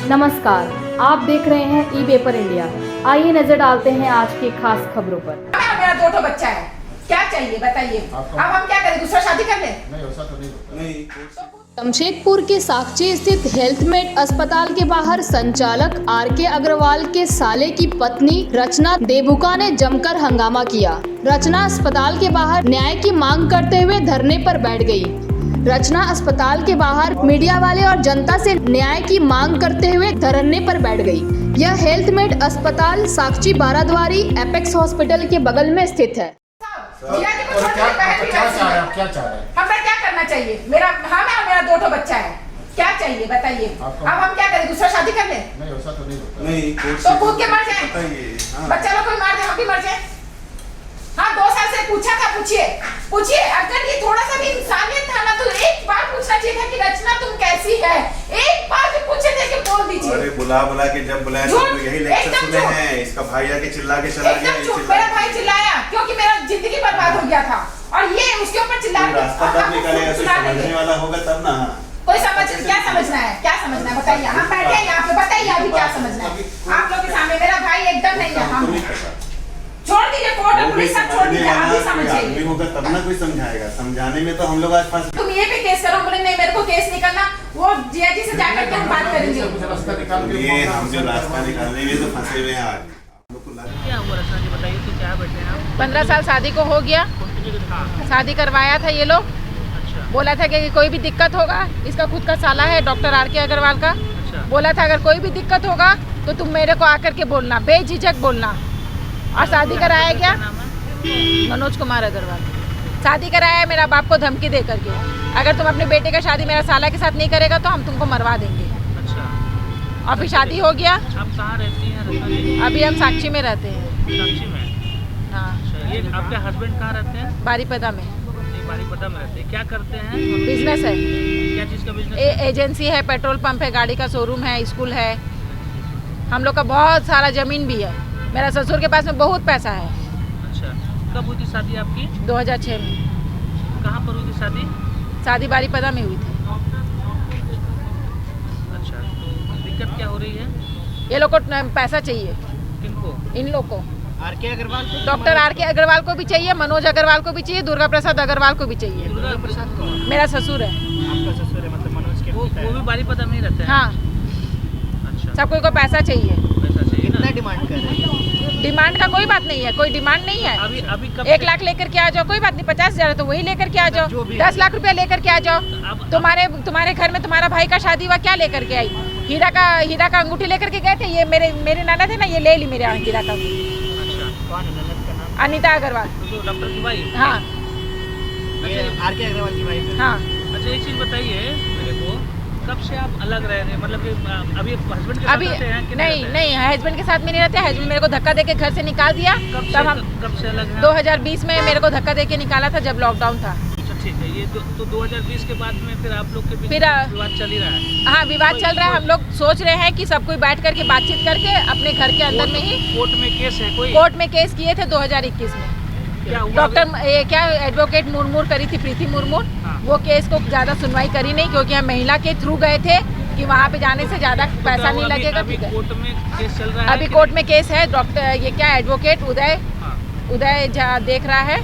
नमस्कार, आप देख रहे हैं ई पेपर इंडिया। आइए नजर डालते हैं आज की खास खबरों पर। मेरा 2 बच्चा है, क्या चाहिए बताइए। अब हम क्या करें, दूसरा शादी कर लें? नहीं, वैसा तो नहीं। जमशेदपुर के साकची स्थित हेल्थमेट अस्पताल के बाहर संचालक आर.के. अग्रवाल के साले की पत्नी रचना देबुका ने जमकर हंगामा किया। रचना अस्पताल के बाहर न्याय की मांग करते हुए धरने पर बैठ गई। रचना अस्पताल के बाहर मीडिया वाले और जनता से न्याय की मांग करते हुए धरने पर बैठ गई। यह हेल्थमेट अस्पताल साकची बाराद्वारी एपेक्स हॉस्पिटल के बगल में स्थित है। क्या चाह रहे हैं? हमें क्या करना चाहिए? मेरा 2 बच्चा है, क्या चाहिए बताइए। अब हम क्या करें, दूसरा शादी कर लें? नहीं, वैसा तो नहीं। नहीं, तो कूद के मर जाए, बच्चा लोग को मार दे, हम भी मर जाए। हाँ, 2 साल से पूछा था, पूछिए। अगर ये थोड़ा सा भी इंसानियत था ना तो एक बार पूछना चाहिए था कि रचना तुम कैसी है। एक बार भी पूछे थे कि बोल दीजिए। अरे बुला के जब बुलाया तो यही लेक्चर सुने हैं। इसका भाई आके चिल्ला के चला गया। मेरा भाई चिल्लाया क्योंकि मेरा जिंदगी बर्बाद हो गया था और ये उसके ऊपर चिल्ला के रास्ता तब निकालेगा, समझने वाला होगा तब ना। कोई क्या समझना है बताइए। हम बैठे हैं यहाँ पे, बताइए अभी क्या समझना है आप लोग के सामने। मेरा भाई एकदम नहीं है। हम छोड़ दीजिए, कोर्ट और पुलिस सब छोड़ दीजिए, आप भी समझिए। होगा तब ना कोई समझाएगा। समझाने में तो हम लोग आज फंस। तुम ये भी केस करो, बोले नहीं मेरे को केस नहीं करना, वो जीआईजी से जाकर के हम बात करेंगे। ये हम जो रास्ता निकालने में तो फंसे हुए हैं आज। क्या हुआ रचना जी, बताइए तो क्या बैठे हैं आप? 15 साल शादी को हो गया, शादी करवाया था ये लोग। बोला था कि कोई भी दिक्कत होगा, इसका खुद का साला है डॉक्टर आर.के. अग्रवाल का। बोला था अगर कोई भी दिक्कत होगा तो तुम मेरे को आकर के बोलना, बेझिझक बोलना। और शादी कराया क्या? मनोज कुमार अग्रवाल शादी कराया मेरा बाप को धमकी दे करके, अगर तुम अपने बेटे का शादी मेरा साला के साथ नहीं करेगा तो हम तुमको मरवा देंगे। अच्छा, अभी शादी हो गया। आप कहाँ रहती हैं रचना जी? अभी हम साक्षी में रहते हैं। साक्षी में? हाँ। अच्छा, ये आपके हस्बैंड कहाँ रहते हैं? बारीपदा में। बारीपदा में रहते हैं। क्या करते हैं? बिजनेस है। क्या चीज़ का बिजनेस? एजेंसी है, पेट्रोल पंप है, गाड़ी का शोरूम है, स्कूल है। हम लोग का बहुत सारा जमीन भी है। मेरा ससुर के पास में बहुत पैसा है। अच्छा, कब हुई थी शादी आपकी? 2006 में। कहाँ पर हुई थी शादी? शादी बारीपदा में हुई थी। अच्छा, तो दिक्कत क्या हो रही है? ये लोग को पैसा चाहिए। किनको? इन लोग को, आर.के. अग्रवाल को? Doctor R K. अग्रवाल को भी चाहिए, मनोज अग्रवाल को भी चाहिए, दुर्गा प्रसाद अग्रवाल को भी चाहिए। दुर्गा प्रसाद को? मेरा ससुर है। आपका ससुर है, मतलब मनोज के? वो भी बारीपदा में ही रहते हैं? हाँ। अच्छा, सब कोई को पैसा चाहिए। पैसा चाहिए। कितना डिमांड कर रहे हैं? डिमांड का कोई बात नहीं है, कोई डिमांड नहीं है। अभी कब 1 लाख लेकर के आ जाओ, कोई बात नहीं। 50,000 तो वही लेकर के आ जाओ। 10 लाख रुपया लेकर के आ जाओ। तुम्हारे घर में तुम्हारा भाई का शादी हुआ, क्या लेकर के आई? हीरा का अंगूठी लेकर के गए थे। ये मेरे नाना थे ना, ये ले ली मेरे हीरा का अंगूठी। अच्छा, कौन है ननद का नाम? अनीता अग्रवाल। तो डॉक्टर की वाइफ? हाँ। आर.के. अग्रवाल की वाइफ? हाँ। अच्छा, एक चीज़ बताइए मेरे को, कब से आप अलग रह रहे हैं? मतलब कि अभी हस्बैंड के साथ रहते हैं कि नहीं, हस्बैंड के साथ में नहीं रहते। हस्बैंड मेरे को धक्का देके घर से निकाल दिया। कब से अलग हैं? 2020 में मेरे को धक्का देके निकाला था, जब लॉकडाउन था। अच्छा, ठीक है। ये तो 2020 के बाद में फिर आप लोग के बीच फिर विवाद चल ही रहा है? हाँ, विवाद चल रहा है। हम लोग सोच रहे हैं कि सब कोई बैठ करके बातचीत करके अपने घर के अंदर में ही। कोर्ट में केस है कोई? कोर्ट में केस किए थे 2021 में। क्या हुआ? डॉक्टर एडवोकेट मुर्मूर करी थी, प्रीति मुर्मूर। हाँ। वो केस को ज़्यादा सुनवाई करी नहीं, क्योंकि हम महिला के थ्रू गए थे कि वहाँ पे जाने से ज़्यादा पैसा नहीं लगेगा। अभी कोर्ट में केस चल रहा है? अभी कोर्ट में केस है। डॉक्टर एडवोकेट उदय देख रहा है,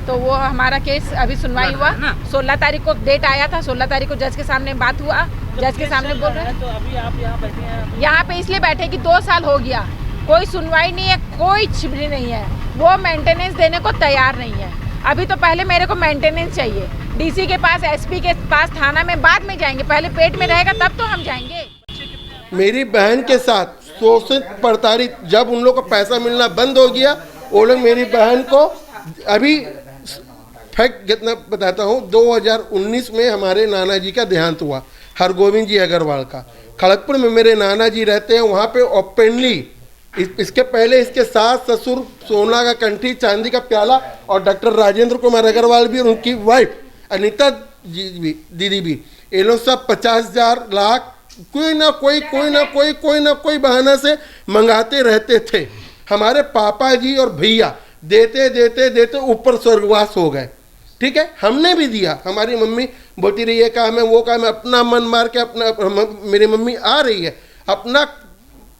तो वो हमारा केस अभी सुनवाई हुआ। 16 तारीख को डेट आया था। 16 तारीख को जज के सामने बात हुआ। जज के सामने बोल रहे हैं। तो अभी आप यहाँ बैठे हैं? यहाँ पे इसलिए बैठे कि 2 साल हो गया, कोई सुनवाई नहीं है, कोई छिपड़ी नहीं है। वो मेंटेनेंस देने को तैयार नहीं है। अभी तो पहले मेरे को मेंटेनेंस चाहिए। डीसी के पास, एसपी के पास, थाना में बाद में जाएंगे, पहले पेट में रहेगा तब तो हम जाएंगे। मेरी बहन के साथ शोषित प्रताड़ित, जब उन लोग को पैसा मिलना बंद हो गया, वो लोग मेरी बहन को अभी फैक्ट कितना बताता हूँ। 2019 में हमारे नाना जी का देहांत हुआ, हरगोविंद जी अग्रवाल का। खड़गपुर में मेरे नाना जी रहते हैं, वहाँ पे ओपनली इसके पहले इसके सास ससुर, सोना का कंठी, चांदी का प्याला, और डॉक्टर राजेंद्र कुमार अग्रवाल भी और उनकी वाइफ अनीता जी भी, दीदी भी, ये लोग सब 50,000 लाख कोई ना कोई बहाना से मंगाते रहते थे। हमारे पापा जी और भैया देते ऊपर स्वर्गवास हो गए। ठीक है, हमने भी दिया। हमारी मम्मी बोलती रही है काम है वो काम है, अपना मन मार के अपना, मेरी मम्मी आ रही है अपना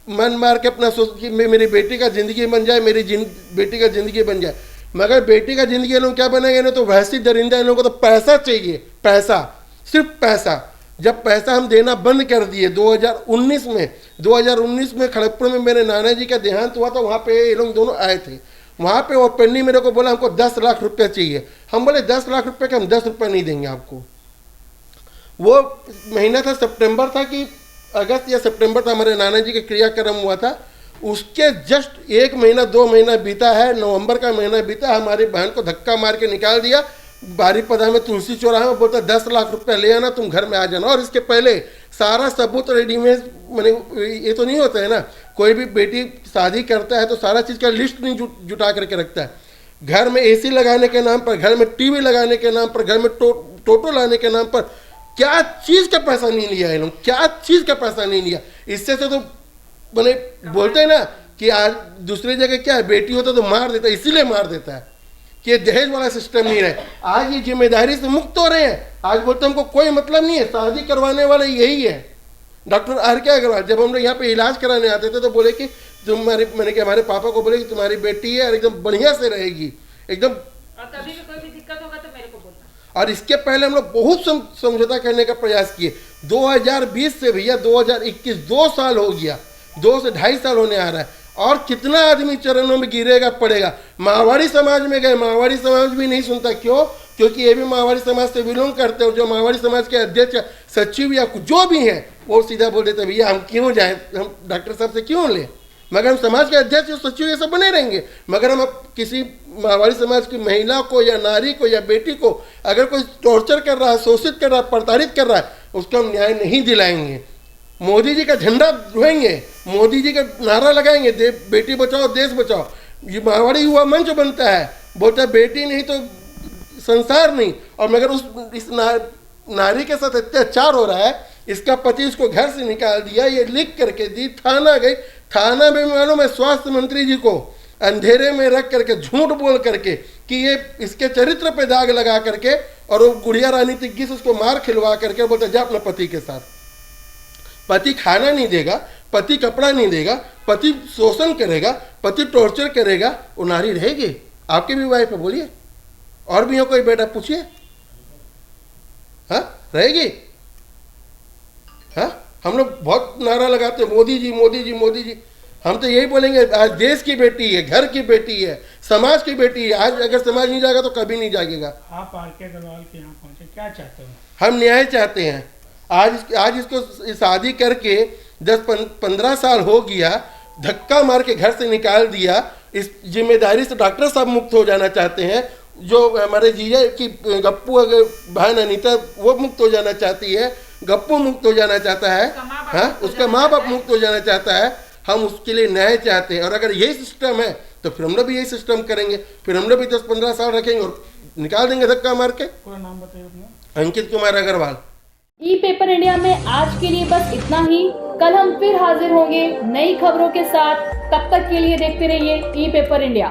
मन मार के अपना सोच कि मेरी बेटी का ज़िंदगी बन जाए, बेटी का ज़िंदगी बन जाए। मगर बेटी का ज़िंदगी इन लोग क्या बनेगा, इन्हें तो वैसी दरिंदा, इन लोगों को तो पैसा चाहिए, पैसा, सिर्फ पैसा। जब पैसा हम देना बंद कर दिए 2019 में खड़गपुर में मेरे नाना जी का देहांत हुआ था, वहाँ पे ये लोग दोनों आए थे। वहाँ पे वो पेन्नी मेरे को बोला हमको 10 लाख रुपया चाहिए। हम बोले 10 लाख रुपये का हम 10 रुपये नहीं देंगे आपको। वो महीना था, सितंबर था कि अगस्त या सितंबर था, हमारे नाना जी का क्रियाक्रम हुआ था। उसके जस्ट 1 महीना 2 महीना बीता है, नवंबर का महीना बीता, हमारी बहन को धक्का मार के निकाल दिया बारीपदा में तुलसी चौराहे में। बोलता 10 लाख रुपया ले आना, तुम घर में आ जाना। और इसके पहले सारा सबूत रेडीमेड, मैंने ये तो नहीं होता है ना, कोई भी बेटी शादी करता है तो सारा चीज़ का लिस्ट नहीं जुटा करके रखता है। घर में AC लगाने के नाम पर, घर में TV लगाने के नाम पर, घर में टोटो लाने के नाम पर क्या चीज़ का पैसा नहीं लिया है लोग, क्या चीज़ का पैसा नहीं लिया। इससे तो मैंने बोलते हैं ना कि आज दूसरी जगह क्या है, बेटी होता तो मार देता, इसीलिए मार देता है कि दहेज वाला सिस्टम नहीं रहे। आज ये जिम्मेदारी से मुक्त हो रहे हैं। आज बोलते हमको कोई मतलब नहीं है, शादी करवाने वाले यही है। डॉक्टर RK अग्रवाल जब हम लोग यहाँ पे इलाज कराने आते थे तो बोले कि मैंने कि हमारे पापा को बोले कि तुम्हारी बेटी है और एकदम बढ़िया से रहेगी एकदम, और कभी भी कोई भी दिक्कत होगा तो मेरे को बोलना। और इसके पहले हम लोग बहुत समझौता करने का प्रयास किए। 2020 से भैया 2021 2 साल हो गया, 2 से 2.5 साल होने आ रहा है। और कितना आदमी चरणों में गिरेगा पड़ेगा। मारवाड़ी समाज में गए, मारवाड़ी समाज भी नहीं सुनता। क्यों? क्योंकि ये भी मारवाड़ी समाज से बिलोंग करते हैं। जो मारवाड़ी समाज के अध्यक्ष सचिव या जो भी हैं वो सीधा बोल देते भैया हम क्यों जाएं, हम डॉक्टर साहब से क्यों लें। मगर हम समाज के अध्यक्ष सचिव ये सब बने रहेंगे। मगर हम अब किसी मारवाड़ी समाज की महिला को या नारी को या बेटी को अगर कोई टॉर्चर कर रहा है, शोषित कर रहा है, प्रताड़ित कर रहा है, उसको हम न्याय नहीं दिलाएंगे। मोदी जी का झंडा धोएंगे, मोदी जी का नारा लगाएंगे, बेटी बचाओ देश बचाओ। ये मारवाड़ी युवा मंच बनता है, बोलता है बेटी नहीं तो संसार नहीं। और मगर इस नारी के साथ अत्याचार हो रहा है, इसका पति इसको घर से निकाल दिया, ये लिख करके दी, थाना गई, थाना में मालूम है स्वास्थ्य मंत्री जी को अंधेरे में रख करके झूठ बोल करके कि ये इसके चरित्र पे दाग लगा करके, और वो गुड़िया रानी तिग्गी से उसको मार खिलवा करके बोलता जा अपने पति के साथ। पति खाना नहीं देगा, पति कपड़ा नहीं देगा, पति शोषण करेगा, पति टॉर्चर करेगा, वो नारी रहेगी? आपकी भी वाइफ है, बोलिए। और भी हो कोई बेटा, पूछिए, हाँ रहेगी? हाँ, हम लोग बहुत नारा लगाते हैं मोदी जी मोदी जी मोदी जी। हम तो यही बोलेंगे आज देश की बेटी है, घर की बेटी है, समाज की बेटी है। आज अगर समाज नहीं जाएगा तो कभी नहीं जागेगा। आप RK अग्रवाल के यहाँ पहुंचे, क्या चाहते हो? हम न्याय चाहते हैं। आज इसको शादी करके 10-15 साल हो गया, धक्का मार के घर से निकाल दिया। इस जिम्मेदारी से डॉक्टर साहब मुक्त हो जाना चाहते हैं। जो हमारे जीजा की गप्पू अगर बहन अनीता वो मुक्त हो जाना चाहती है, गप्पू मुक्त हो जाना चाहता है, हाँ उसका माँ बाप मुक्त हो जाना चाहता है। हम उसके लिए न्याय चाहते हैं। और अगर यही सिस्टम है तो फिर हम लोग भी यही सिस्टम करेंगे, फिर हम लोग भी 10-15 साल रखेंगे और निकाल देंगे धक्का मार के। पूरा नाम बताइए अपना। अंकित कुमार अग्रवाल। ई-पेपर इंडिया में आज के लिए बस इतना ही। कल हम फिर हाजिर होंगे नई खबरों के साथ। तब तक के लिए देखते रहिए ई-पेपर इंडिया।